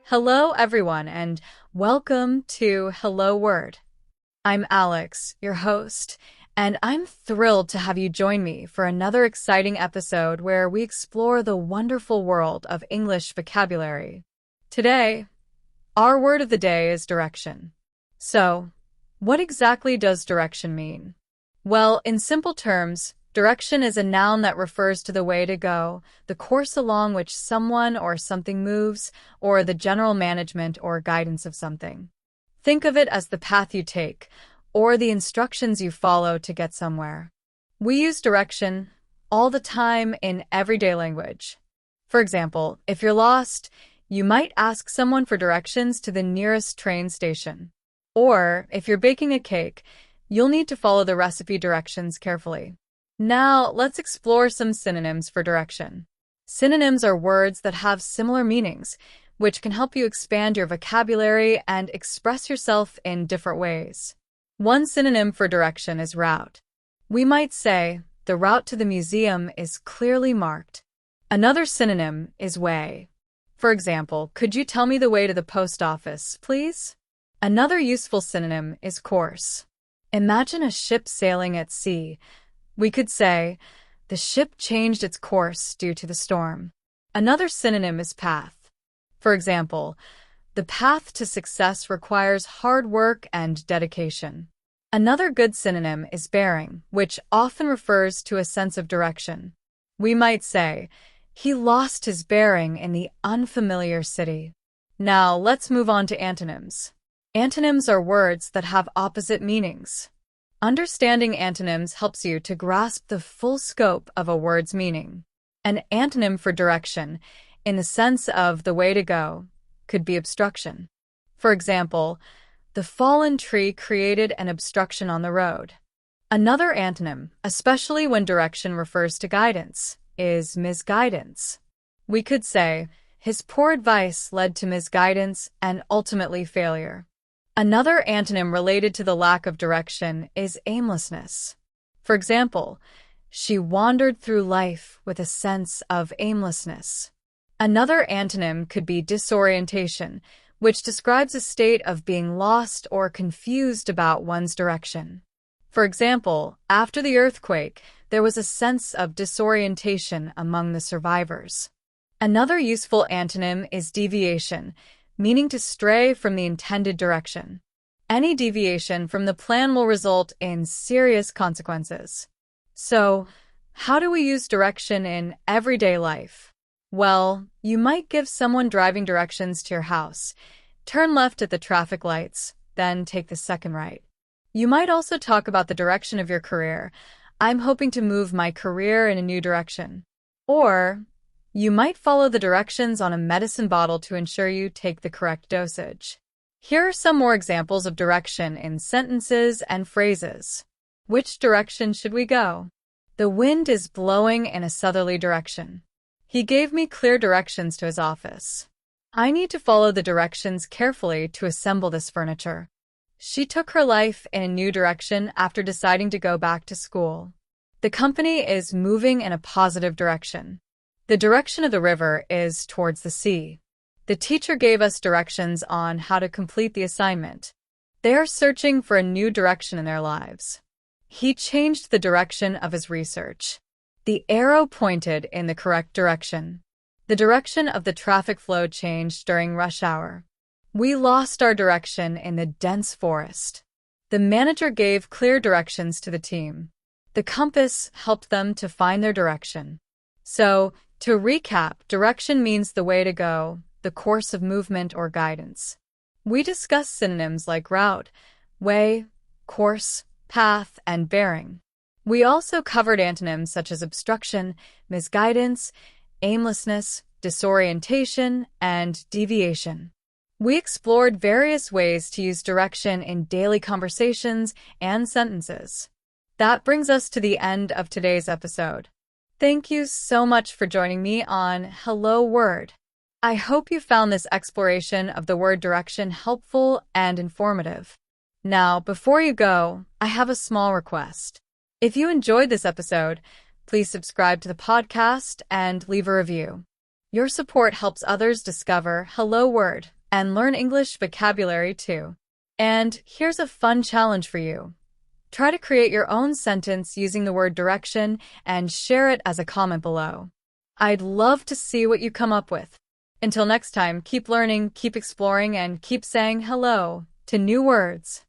Hello, everyone, and welcome to Hello Word. I'm Alex, your host, and I'm thrilled to have you join me for another exciting episode where we explore the wonderful world of English vocabulary. Today, our word of the day is direction. So, what exactly does direction mean? Well, in simple terms, direction is a noun that refers to the way to go, the course along which someone or something moves, or the general management or guidance of something. Think of it as the path you take, or the instructions you follow to get somewhere. We use direction all the time in everyday language. For example, if you're lost, you might ask someone for directions to the nearest train station. Or, if you're baking a cake, you'll need to follow the recipe directions carefully. Now, let's explore some synonyms for direction. Synonyms are words that have similar meanings, which can help you expand your vocabulary and express yourself in different ways. One synonym for direction is route. We might say, the route to the museum is clearly marked. Another synonym is way. For example, could you tell me the way to the post office, please? Another useful synonym is course. Imagine a ship sailing at sea. We could say, the ship changed its course due to the storm. Another synonym is path. For example, the path to success requires hard work and dedication. Another good synonym is bearing, which often refers to a sense of direction. We might say, he lost his bearing in the unfamiliar city. Now, let's move on to antonyms. Antonyms are words that have opposite meanings. Understanding antonyms helps you to grasp the full scope of a word's meaning. An antonym for direction, in the sense of the way to go, could be obstruction. For example, the fallen tree created an obstruction on the road. Another antonym, especially when direction refers to guidance, is misguidance. We could say, his poor advice led to misguidance and ultimately failure. Another antonym related to the lack of direction is aimlessness. For example, she wandered through life with a sense of aimlessness. Another antonym could be disorientation, which describes a state of being lost or confused about one's direction. For example, after the earthquake, there was a sense of disorientation among the survivors. Another useful antonym is deviation, meaning to stray from the intended direction. Any deviation from the plan will result in serious consequences. So, how do we use direction in everyday life? Well, you might give someone driving directions to your house. Turn left at the traffic lights, then take the second right. You might also talk about the direction of your career. I'm hoping to move my career in a new direction. Or, you might follow the directions on a medicine bottle to ensure you take the correct dosage. Here are some more examples of direction in sentences and phrases. Which direction should we go? The wind is blowing in a southerly direction. He gave me clear directions to his office. I need to follow the directions carefully to assemble this furniture. She took her life in a new direction after deciding to go back to school. The company is moving in a positive direction. The direction of the river is towards the sea. The teacher gave us directions on how to complete the assignment. They are searching for a new direction in their lives. He changed the direction of his research. The arrow pointed in the correct direction. The direction of the traffic flow changed during rush hour. We lost our direction in the dense forest. The manager gave clear directions to the team. The compass helped them to find their direction. So, to recap, direction means the way to go, the course of movement or guidance. We discussed synonyms like route, way, course, path, and bearing. We also covered antonyms such as obstruction, misguidance, aimlessness, disorientation, and deviation. We explored various ways to use direction in daily conversations and sentences. That brings us to the end of today's episode. Thank you so much for joining me on Hello Word. I hope you found this exploration of the word direction helpful and informative. Now, before you go, I have a small request. If you enjoyed this episode, please subscribe to the podcast and leave a review. Your support helps others discover Hello Word and learn English vocabulary too. And here's a fun challenge for you. Try to create your own sentence using the word direction and share it as a comment below. I'd love to see what you come up with. Until next time, keep learning, keep exploring, and keep saying hello to new words.